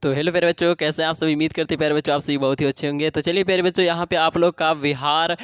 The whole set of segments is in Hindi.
तो हेलो प्यारे बच्चों, कैसे हैं आप सभी। उम्मीद करते हैं प्यारे बच्चों आप सभी बहुत ही अच्छे होंगे। तो चलिए प्यारे बच्चों, यहाँ पे आप लोग का बिहार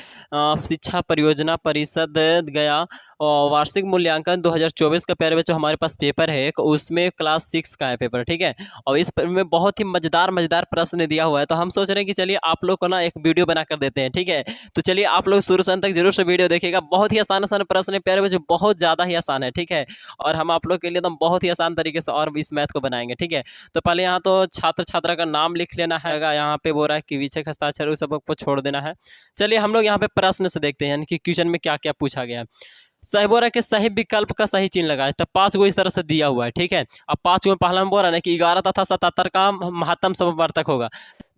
शिक्षा परियोजना परिषद गया और वार्षिक मूल्यांकन 2024 का प्यारे बच्चों हमारे पास पेपर है एक, उसमें क्लास 6 का है पेपर, ठीक है। और इस पेपर में बहुत ही मज़ेदार मज़ेदार प्रश्न दिया हुआ है, तो हम सोच रहे हैं कि चलिए आप लोग को ना एक वीडियो बना कर देते हैं, ठीक है। तो चलिए आप लोग शुरू से अंत तक जरूर से वीडियो देखिएगा। बहुत ही आसान आसान प्रश्न है प्यारे बच्चों, बहुत ज़्यादा ही आसान है, ठीक है। और हम आप लोग के लिए तो बहुत ही आसान तरीके से और इस मैथ को बनाएंगे, ठीक है। तो पहले यहाँ तो छात्र छात्रा का नाम लिख लेना है, यहाँ पे बोल रहा है कि विषय हस्ताक्षर उस सबको छोड़ देना है। चलिए हम लोग यहाँ पे प्रश्न से देखते हैं, यानी कि क्वेश्चन में क्या क्या पूछा गया है। सही बोल रहा है कि सही विकल्प का सही चिन्ह लगाए, तब 5 गो इस तरह से दिया हुआ है, ठीक है। अब 5 में पहला में बोल रहा है ना कि 11 तथा 77 का महत्तम समवर्तक होगा।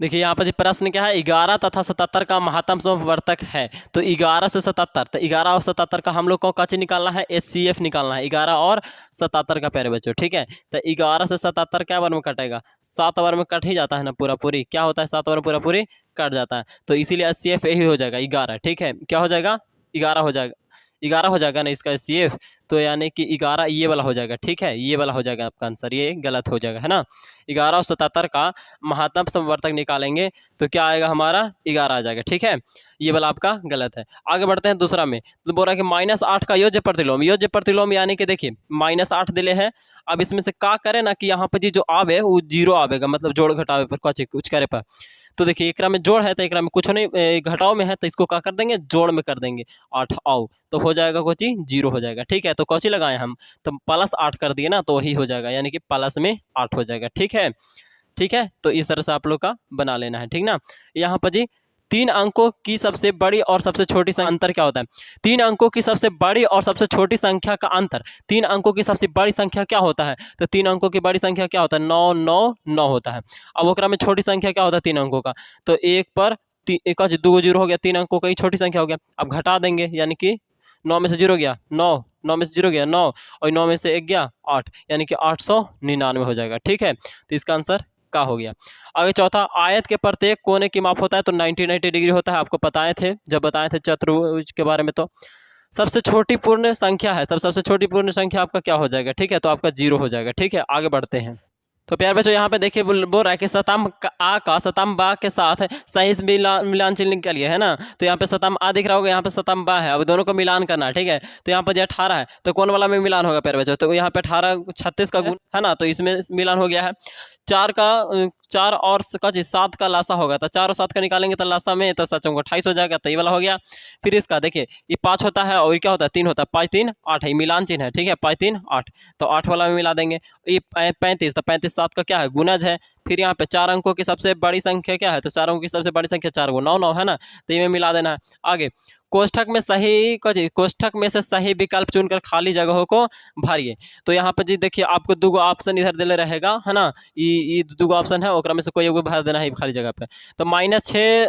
देखिए यहाँ पर जी प्रश्न क्या है, 11 तथा 77 का महत्तम समवर्तक है। तो 11 से 77, तो 11 और 77 का हम लोग को कच निकालना है, HCF निकालना है 11 और 77 का प्यारे बच्चों, ठीक है। तो 11 से 77 क्या बार में कटेगा, 7 बार में कट ही जाता है ना, पूरा पूरी क्या होता है 7 बार में पूरा पूरी कट जाता है। तो इसीलिए HCF यही हो जाएगा 11, ठीक है। क्या हो जाएगा, 11 हो जाएगा, 11 हो जाएगा ना इसका HCF। तो यानी कि 11 ये वाला हो जाएगा, ठीक है, ये वाला हो जाएगा आपका आंसर, ये गलत हो जाएगा, है ना। 11 और 77 का महत्तम समवर्तक निकालेंगे तो क्या आएगा हमारा, 11 आ जाएगा, ठीक है। ये वाला आपका गलत है। आगे बढ़ते हैं दूसरा में, तो बोल रहा है कि -8 का योज्य प्रतिलोम, योज्य प्रतिलोम यानी कि देखिए -8 दिले हैं। अब इसमें से का करे ना कि यहाँ पर जी जो आवे वो 0 आवेगा, मतलब जोड़ घटावे पर कुछ करे पर। तो देखिए एकरा में जोड़ है तो एकरा में कुछ नहीं, घटाव में है तो इसको क्या कर देंगे, जोड़ में कर देंगे, 8 आओ तो हो जाएगा कोची 0 हो जाएगा, ठीक है। तो कौची लगाए हम, तो +8 कर दिए ना तो वही हो जाएगा, यानी कि प्लस में 8 हो जाएगा, ठीक है। ठीक है, तो इस तरह से आप लोग का बना लेना है, ठीक ना। यहाँ पर जी 3 अंकों की सबसे बड़ी और सबसे छोटी अंतर क्या होता है। 3 अंकों की सबसे बड़ी और सबसे छोटी संख्या का अंतर, 3 अंकों की सबसे बड़ी संख्या क्या होता है, तो 3 अंकों की बड़ी संख्या क्या होता है, 9 9 9 होता है। अब ओकरा में छोटी संख्या क्या होता है 3 अंकों का, तो 1 पर एक 2 0 हो गया, 3 अंकों का ही छोटी संख्या हो गया। अब घटा देंगे, यानी कि 9 में से 0 गया 9, 9 में से 0 गया 9 और 9 में से 1 गया 8, यानी कि 899 हो जाएगा, ठीक है। तो इसका आंसर का हो गया। आगे चौथा, आयत के प्रत्येक कोने की माप होता है तो 90 डिग्री होता है, आपको बताए थे जब बताए थे चतुर्भुज के बारे में। तो सबसे छोटी पूर्ण संख्या है, तब सबसे छोटी पूर्ण संख्या आपका क्या हो जाएगा, ठीक है, तो आपका 0 हो जाएगा, ठीक है। आगे बढ़ते हैं। तो प्यार बच्चों यहाँ पे देखिए बोल रहा है कि सतम आ का सतम बा के साथ सही मिलान चिन्ह निकालिए, है ना। तो यहाँ पे सतम आ दिख रहा होगा, यहाँ पे सतम बा है, अब दोनों को मिलान करना है, ठीक है। तो यहाँ पे जो 18 है तो कौन वाला में मिलान होगा प्यार बच्चों, तो यहाँ पे 18 36 का गुण है ना, तो इसमें मिलान हो गया है। 4 और 7 का लासा होगा, तो 4 और 7 का निकालेंगे तो लासा में तो सच होगा 28 हो जाएगा, तो ये वाला हो गया। फिर इसका देखिए ये 5 होता है और क्या होता है 3 होता है, 5 3 8 है, मिलान चिन्ह है, ठीक है, 5 3 8, तो 8 वाला में मिला देंगे। ये 35, तो 35 7 का क्या है, गुणज है। फिर यहाँ पे 4 अंकों की सबसे बड़ी संख्या क्या है, तो 4 अंकों की सबसे बड़ी संख्या 4 को 9 9 है ना, तो ये में मिला देना है। आगे कोष्ठक में सही कोष्ठक में से सही विकल्प चुनकर खाली जगहों को भरिए। तो यहाँ पे जी देखिए आपको 2 ऑप्शन इधर दिले रहेगा, है ना, ये 2 ऑप्शन है, ओकरा में से कोई एगो भर देना है खाली जगह पे। तो -6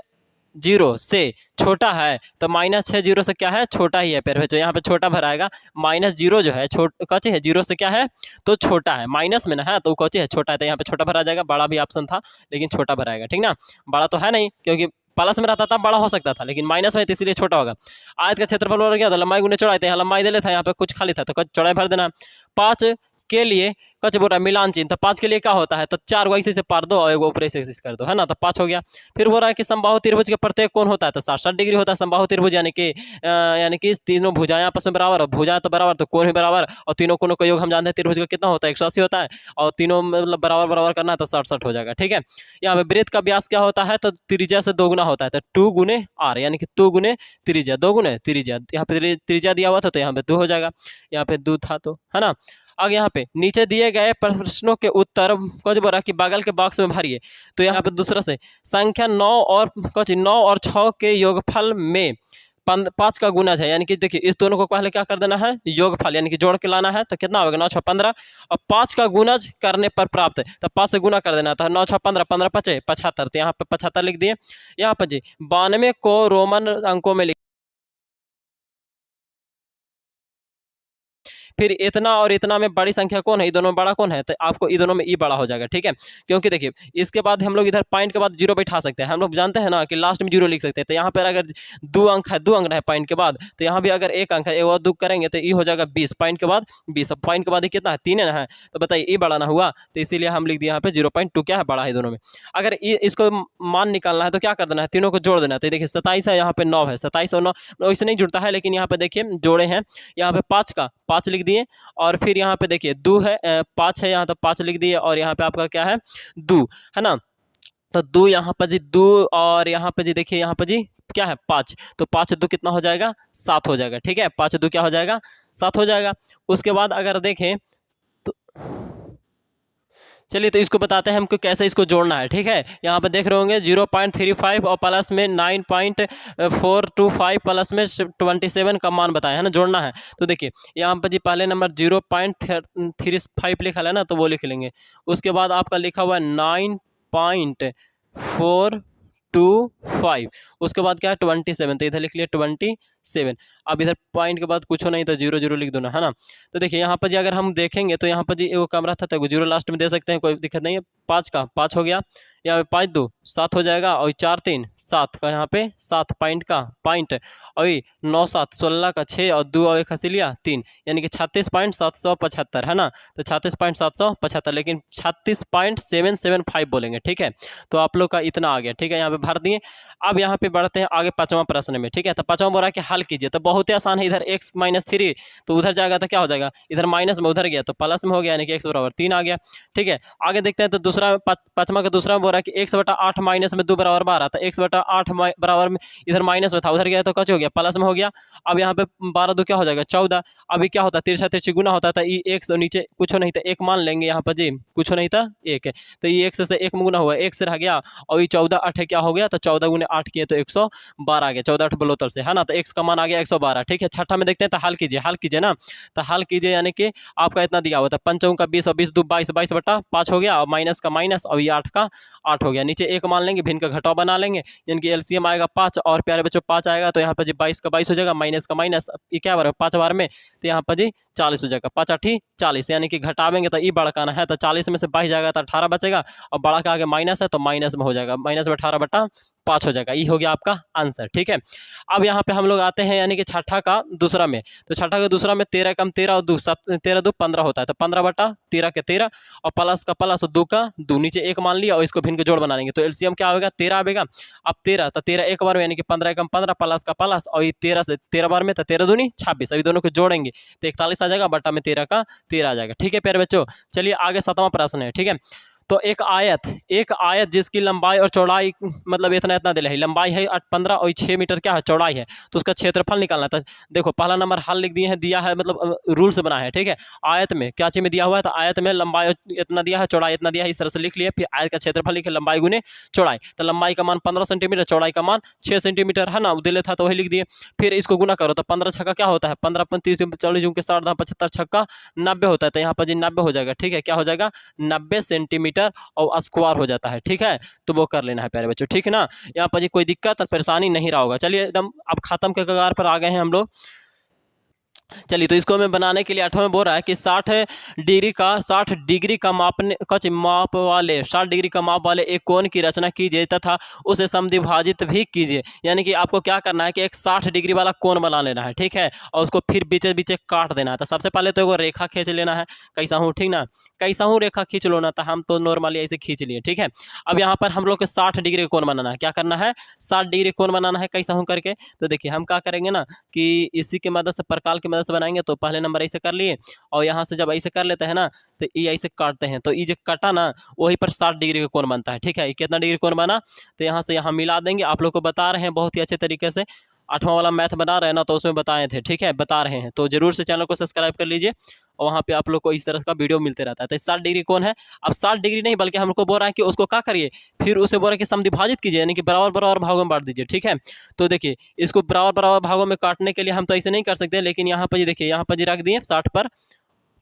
0 से छोटा है, तो -6 0 से क्या है, छोटा ही है प्यारे बच्चों, यहाँ पे छोटा भराएगा। -0 जो है कौची है, 0 से क्या है, तो छोटा है, माइनस में ना है तो कौची है, छोटा है, तो यहाँ पे छोटा भरा जाएगा। बड़ा भी ऑप्शन था लेकिन छोटा भराएगा, ठीक ना। बड़ा तो है नहीं, क्योंकि प्लस में रहता था बड़ा हो सकता था, लेकिन माइनस में तो इसीलिए छोटा होगा। आयत का क्षेत्रफल और क्या था, लंबाई गुने चौड़ाई, यहाँ लंबाई दे लेता है, यहाँ पे कुछ खाली था तो चौड़ाई भर देना। 5 के लिए कच बोल रहा है मिलान चिन्ह, तो 5 के लिए क्या होता है, तो 4 को ऐसे से पार दो और एक ऊपर ऐसे कर दो, है ना, तो 5 हो गया। फिर बोल रहा है कि समबाहु त्रिभुज के प्रत्येक कोण होता है, तो 60 डिग्री होता है समबाहु त्रिभुज, यानी कि तीनों भुजाएं आपस में बराबर, और भुजाएं तो बराबर तो कोण भी बराबर, और तीनों कोणों का योग हम जानते हैं त्रिभुज का कितना होता है 180 होता है, और तीनों मतलब बराबर बराबर करना है तो 60 हो जाएगा, ठीक है। यहाँ पे वृत्त का व्यास क्या होता है, तो त्रिज्या से 2 गुना होता है, तो 2 गुने r, यानी कि 2 गुने त्रिज्या, 2 गुने त्रिज्या, यहाँ पे त्रिज्या दिया हुआ था तो यहाँ पे 2 हो जाएगा, यहाँ पे 2 था तो, है ना। आगे यहाँ पे नीचे दिए गए प्रश्नों के उत्तर कुछ बोला कि बगल के बॉक्स में भरिए। तो यहाँ पे दूसरा से संख्या 9 और 6 के योगफल में 5 का गुणज है, यानी कि देखिए इस दोनों को पहले क्या कर देना है, योगफल यानी कि जोड़ के लाना है, तो कितना होगा 9 6 15, और 5 का गुणज करने पर प्राप्त है, तो 5 से गुना कर देना था, 9 6 15 15 5 75, तो यहाँ पे 75 लिख दिए। यहाँ पर जी 92 को रोमन अंकों में फिर इतना और इतना में बड़ी संख्या कौन है, ई दोनों में बड़ा कौन है, तो आपको ई दोनों में ई बड़ा हो जाएगा। ठीक है, क्योंकि देखिए इसके बाद हम लोग इधर पॉइंट के बाद जीरो बैठा सकते हैं, हम लोग जानते हैं ना कि लास्ट में जीरो लिख सकते हैं। तो यहाँ पर अगर 2 अंक है, 2 अंक है पॉइंट के बाद, तो यहाँ भी अगर 1 अंक है, एक और 2 करेंगे तो ई हो जाएगा 20, पॉइंट के बाद 20। अब पॉइंट के बाद कितना है, 3 है ना, तो बताइए ई बड़ा ना हुआ, तो इसीलिए हम लिख दिए यहाँ पे 0.2 क्या है, बड़ा है दोनों में। अगर इसको मान निकालना है तो क्या कर देना है, तीनों को जोड़ देना है। तो देखिए 27 है, यहाँ पे 9 है, 27 और 9 वैसे नहीं जुड़ता है, लेकिन यहाँ पे देखिए जोड़े हैं, यहाँ पे 5 का 5 लिख दिए, और फिर यहाँ पे देखिए 2 है, 5 है यहाँ, तो 5 लिख दिए, और यहाँ पे आपका क्या है 2 है ना, तो 2 यहाँ पर जी 2, और यहाँ पे जी देखिए यहाँ पर जी क्या है 5, तो 5 2 कितना हो जाएगा 7 हो जाएगा। ठीक है, 5 2 क्या हो जाएगा 7 हो जाएगा। उसके बाद अगर देखें तो चलिए तो इसको बताते हैं हमको कैसे इसको जोड़ना है। ठीक है, यहाँ पे देख रहे होंगे 0.35 और प्लस में 9.425 प्लस में 27 का मान बताया है ना, जोड़ना है। तो देखिए यहाँ पर जी पहले नंबर 0.35 लिखा है ना, तो वो लिख लेंगे। उसके बाद आपका लिखा हुआ है 9.425, उसके बाद क्या है 27, तो इधर लिख लिया 27। अब इधर पॉइंट के बाद कुछ नहीं तो 0 0 लिख दो ना, है ना। तो देखिए यहाँ पर जी अगर हम देखेंगे तो यहाँ पर जी वो कमरा था तो 0 लास्ट में दे सकते हैं, कोई दिक्कत नहीं है। 5 का 5 हो गया, यहाँ पे 5 2 7 हो जाएगा, और 4 3 7 का यहाँ पे 7 पॉइंट का पॉइंट, और 9 7 16 का 6 और 2 और 1 हंसी लिया 3, यानी कि 36.775 है ना। तो 36.775, लेकिन 36.775 बोलेंगे। ठीक है, तो आप लोग का इतना आ गया। ठीक है, यहाँ पे भर दिए। अब यहाँ पे बढ़ते हैं आगे 5वां प्रश्न में। ठीक है, तो 5वां बोल रहा है कि हल कीजिए, तो बहुत ही आसान है। इधर x - 3 तो उधर जाएगा तो क्या हो जाएगा, इधर माइनस में उधर गया तो प्लस में हो गया, यानी कि x बराबर 3 आ गया। ठीक है, आगे देखते हैं तो दूसरा 5वां का दूसरा में बोल रहा है कि x/8 माइनस में 2 बराबर 12, तो x/8 बराबर में इधर माइनस में था, उधर गया तो कच हो गया, प्लस में हो गया। अब यहाँ पे 12 2 क्या हो जाएगा 14। अभी क्या होता है, तिरछा तिरछी गुना होता था, ई x नीचे कुछ नहीं था 1 मान लेंगे यहाँ पर जी, कुछ नहीं था 1 है, तो ये x से 1 में गुना हुआ, 1 से रह गया, और ये 14 8 क्या हो गया, तो 14 गुने 8 किए तो 112 आ गया, 14 8 72 से, है ना। तो x का मान आ गया 112। ठीक है, छठा में देखते हैं, तो हल कीजिए, हल कीजिए ना, तो हल कीजिए, यानी कि आपका इतना दिया हुआ था 5 का 20 और 20 2 22, 22/5 हो गया, और माइनस का माइनस, और ये 8 का 8 हो गया। नीचे 1 मान लेंगे, भिन्न का घटाव बना लेंगे, यानी कि एलसीएम आएगा 5, और प्यारे बच्चों 5 आएगा, तो यहाँ पर जी 22 का 22 हो जाएगा, माइनस का माइनस, ये क्या बार 5 बार में, तो यहाँ पर जी 40 हो जाएगा, 5 8 40, यानी कि घटावेंगे तो ई बड़काना है, तो 40 में से 22 जाएगा तो 18 बचेगा, और बड़ा का आगे माइनस है तो माइनस में हो जाएगा, -18/5 हो जाएगा। ये हो गया आपका आंसर। ठीक है, अब यहाँ पे हम लोग आते हैं, यानी कि छठा का दूसरा में, तो छठा का दूसरा में 13 कम 13 और 2 7 13 2 15 होता है, तो 15/13 के 13, और प्लस का प्लस और 2 का 2, नीचे 1 मान लिया, और इसको भिन्न के जोड़ बना लेंगे, तो एलसीएम क्या आएगा 13 आएगा। अब 13 तो 13 एक बार में, यानी कि 15 कम 15 प्लस का प्लस, और ये 13 से 13 बार में, तो 13 दूनी 26, अभी दोनों को जोड़ेंगे तो 41 आ जाएगा, बटा में 13 का 13 आ जाएगा। ठीक है प्यारे बच्चों, चलिए आगे 7वां प्रश्न है। ठीक है, तो एक आयत जिसकी लंबाई और चौड़ाई मतलब इतना इतना दिला है, लंबाई है 15 और 6 मीटर क्या है चौड़ाई है, तो उसका क्षेत्रफल निकालना था। देखो पहला नंबर हल लिख दिए हैं, दिया है मतलब रूल से बना है। ठीक है, आयत में क्या चीज में दिया हुआ है, तो आयत में लंबाई इतना दिया है, चौड़ाई इतना दिया है, इस तरह से लिख लिए। फिर आयत का क्षेत्रफल लिखे, लंबाई गुने चौड़ाई, तो लंबाई का मान 15 सेंटीमीटर, चौड़ाई का मान 6 सेंटीमीटर है ना, दिले था तो वही लिख दिए। फिर इसको गुना करो तो 15 छक्का क्या होता है, 15 30 40 के 60 75 छक्का 90 होता है, तो यहाँ पर जी 90 हो जाएगा। ठीक है, क्या हो जाएगा 90 सेंटीमीटर और स्क्वायर हो जाता है। ठीक है, तो वो कर लेना है प्यारे बच्चों। ठीक है ना, यहाँ पर जी कोई दिक्कत और परेशानी नहीं रहा होगा। चलिए एकदम अब खत्म के कगार पर आ गए हैं हम लोग। चलिए तो इसको मैं बनाने के लिए 8वां में बोल रहा है कि 60 डिग्री का माप वाले 60 डिग्री का माप वाले एक कोण की रचना कीजिए तथा उसे समद्विभाजित भी कीजिए। यानी कि आपको क्या करना है कि एक 60 डिग्री वाला कोण बना लेना है। ठीक है, और उसको फिर बीचे बीचे काट देना है। तो सबसे पहले तो एक रेखा खींच लेना है, कैसा हूँ, ठीक ना, कैसा हूँ रेखा खींच लो ना, तो हम तो नॉर्मली ऐसे खींच लिए। ठीक है, अब यहाँ पर हम लोग को 60 डिग्री कोण बनाना है। क्या करना है 60 डिग्री कोण बनाना है, कैसा हूँ करके। तो देखिए हम क्या करेंगे ना कि इसी की मदद से प्रकार की मदद से बनाएंगे। तो पहले नंबर ऐसे कर लिए, और यहाँ से जब ऐसे कर लेते हैं ना तो ये ऐसे काटते हैं, तो ये जो कटा ना वहीं पर 60 डिग्री का कोण बनता है। ठीक है, कितना डिग्री कोण बना, तो यहाँ से यहाँ मिला देंगे। आप लोग को बता रहे हैं बहुत ही अच्छे तरीके से, 8वां वाला मैथ बना रहे हैं ना, तो उसमें बताए थे। ठीक है, बता रहे हैं, तो जरूर से चैनल को सब्सक्राइब कर लीजिए, और वहाँ पे आप लोग को इस तरह का वीडियो मिलते रहता है। तो 60 डिग्री कौन है, अब 60 डिग्री नहीं बल्कि हमको बोल रहा है कि उसको क्या करिए, फिर उसे बोल रहा है कि समद्विभाजित कीजिए, यानी कि बराबर बराबर भागों में बांट दीजिए। ठीक है, तो देखिए इसको बराबर बराबर भागों में काटने के लिए हम तो ऐसे नहीं कर सकते, लेकिन यहाँ पर देखिए यहाँ पर जी रख दिए 60 पर,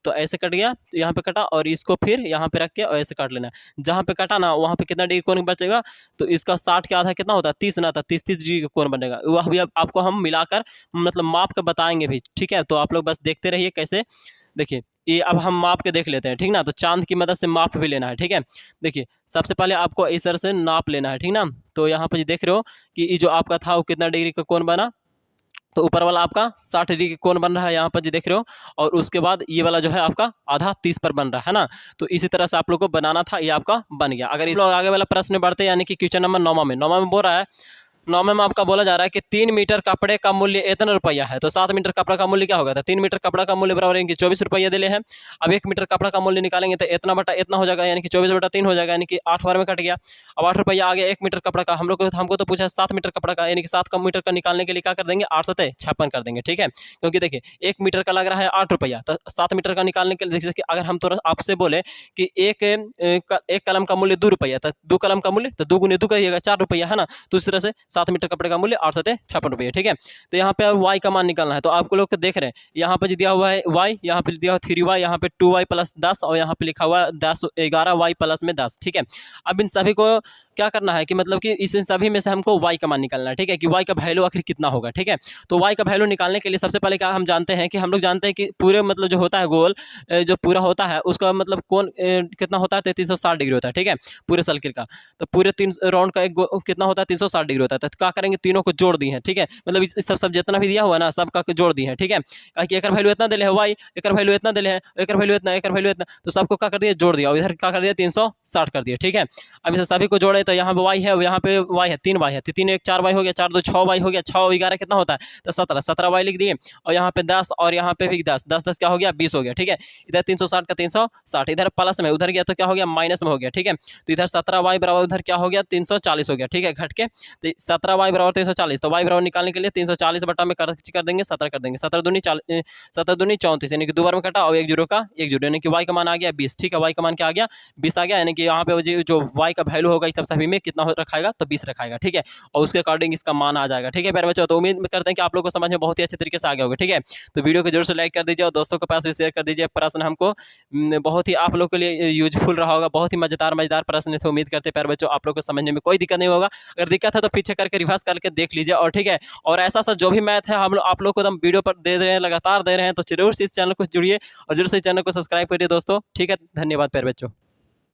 तो ऐसे कट गया, तो यहाँ पे कटा, और इसको फिर यहाँ पे रख के और ऐसे काट लेना है। जहाँ पे कटा ना वहाँ पे कितना डिग्री कोण बचेगा, तो इसका 60 के आधा कितना होता है 30 ना, था 30 डिग्री का कोण बनेगा। वह भी अब आपको हम मिलाकर मतलब माप कर बताएंगे भी। ठीक है, तो आप लोग बस देखते रहिए कैसे देखिए ये अब हम माप के देख लेते हैं, ठीक ना। तो चांद की मदद से माप भी लेना है, ठीक है। देखिए सबसे पहले आपको इस तरह से नाप लेना है, ठीक ना। तो यहाँ पर देख रहे हो कि ये जो आपका था वो कितना डिग्री का कोण बना, तो ऊपर वाला आपका 60 डिग्री का कोण बन रहा है, यहाँ पर जी देख रहे हो। और उसके बाद ये वाला जो है आपका आधा 30 पर बन रहा है ना। तो इसी तरह से आप लोग को बनाना था, ये आपका बन गया। अगर इस लोग आगे वाला प्रश्न बढ़ते हैं, यानी कि क्वेश्चन नंबर 9 में बोल रहा है, 9 में आपका बोला जा रहा है कि 3 मीटर कपड़े का मूल्य इतना रुपया है। तो 7 मीटर कपड़ा का मूल्य क्या होगा, तो 3 मीटर कपड़ा का मूल्य बराबर यानी कि 24 रुपया दिले हैं। अब 1 मीटर कपड़ा का मूल्य निकालेंगे तो इतना बटा इतना हो जाएगा, यानी कि 24/3 हो जाएगा, यानी कि 8 बार में कट गया। अब 8 रुपया आ गया 1 मीटर कपड़ा का। हम लोग को हमको तो पूछा 7 मीटर कपड़ा का, यानी कि 7 मीटर का निकालने के लिए क्या कर देंगे, 8 7 56 कर देंगे, ठीक है। क्योंकि देखिए 1 मीटर का लग रहा है 8 रुपया, तो 7 मीटर का निकालने के लिए देखिए अगर हम तो आपसे बोले कि एक कलम का मूल्य 2 रुपया, तो 2 कलम का मूल्य तो 2 गुने 2 करिएगा 4 रुपया है ना। तो इस तरह से 7 मीटर कपड़े का मूल्य 8 7 56 रुपये, ठीक है। तो यहाँ पे वाई का मान निकालना है। तो आपको लोग देख रहे हैं यहाँ पे दिया हुआ है वाई, यहाँ पे दिया हुआ 3y, यहाँ पे 2y प्लस 10, और यहाँ पे लिखा हुआ 11y प्लस में 10, ठीक है। अब इन सभी को क्या करना है कि मतलब कि इस सभी में से हमको y का मान निकालना है, ठीक है, कि y का वैल्यू आखिर कितना होगा, ठीक है। तो y का वैल्यू निकालने के लिए सबसे पहले क्या हम जानते हैं कि हम लोग जानते हैं कि पूरे मतलब जो होता है गोल जो पूरा होता है उसका मतलब कोण कितना होता है, 360 डिग्री होता है, ठीक है, पूरे सर्किल का। तो पूरे 3 राउंड का एक कितना होता है, 360 डिग्री होता है। तो क्या करेंगे, तीनों को जोड़ दिए हैं, ठीक है, मतलब इस सब जितना भी दिया हुआ ना सब का जोड़ दिए हैं, ठीक है। कहा कि एक वैल्यू इतना दिले है y, एक वैल्यू इतना दिले है, एक वैल्यू इतना, एक वैल्यू इतना, तो सबको क्या कर दिया, जोड़ दिया, और इधर क्या कर दिया 360 कर दिया, ठीक है। अब इसे सभी को जोड़े तो यहाँ पे y है, यहाँ पे y है 3y है, 3 1 4y हो गया, 4 2 6y हो गया, 6 और 11 कितना होता है, तो 17 17y लिख दिए, और यहाँ पे 10 और यहाँ पे भी 10 10 10 क्या हो गया 20 हो गया, ठीक है। इधर 360 का 360, इधर प्लस में, उधर गया तो क्या हो गया माइनस में हो गया, ठीक है। तो इधर 17y बराबर उधर क्या हो गया 340 हो गया, ठीक है, घट के। तो 17y बराबर 340, तो y बराबर निकालने के लिए 340 बटा में कर देंगे 17 कर देंगे, 17 दूनी 34, यानी कि 2 बार में कटा, और 1 जीरो का 1 जीरो, यानी कि y का मान आ गया 20, ठीक है। y का मान क्या आ गया 20 आ गया, यानी कि यहाँ पे जो y का वैल्यू होगा इस सब सभी में कितना रखाएगा, तो 20 रखाएगा, ठीक है। और उसके अकॉर्डिंग इसका मान आ जाएगा, ठीक है प्यारे बच्चों। तो उम्मीद करते हैं कि आप लोग को समझ में बहुत ही अच्छे तरीके से आ गया होगा, ठीक है। तो वीडियो को जरूर से लाइक कर दीजिए और दोस्तों के पास भी शेयर कर दीजिए। प्रश्न हमको बहुत ही आप लोग के लिए यूजफुल रहा होगा, बहुत ही मजेदार प्रश्न थे। उम्मीद करते हैं प्यारे बच्चों आप लोग को समझने में कोई दिक्कत नहीं होगा। अगर दिक्कत है तो पीछे करके रिवर्स करके देख लीजिए, और ठीक है। और ऐसा जो भी मैथ है हम लोग आप लोग को हम वीडियो पर दे रहे हैं, लगातार दे रहे हैं, तो जरूर से इस चैनल को जुड़िए और जरूर से इस चैनल को सब्सक्राइब करिए दोस्तों, ठीक है। धन्यवाद प्यारे बच्चों।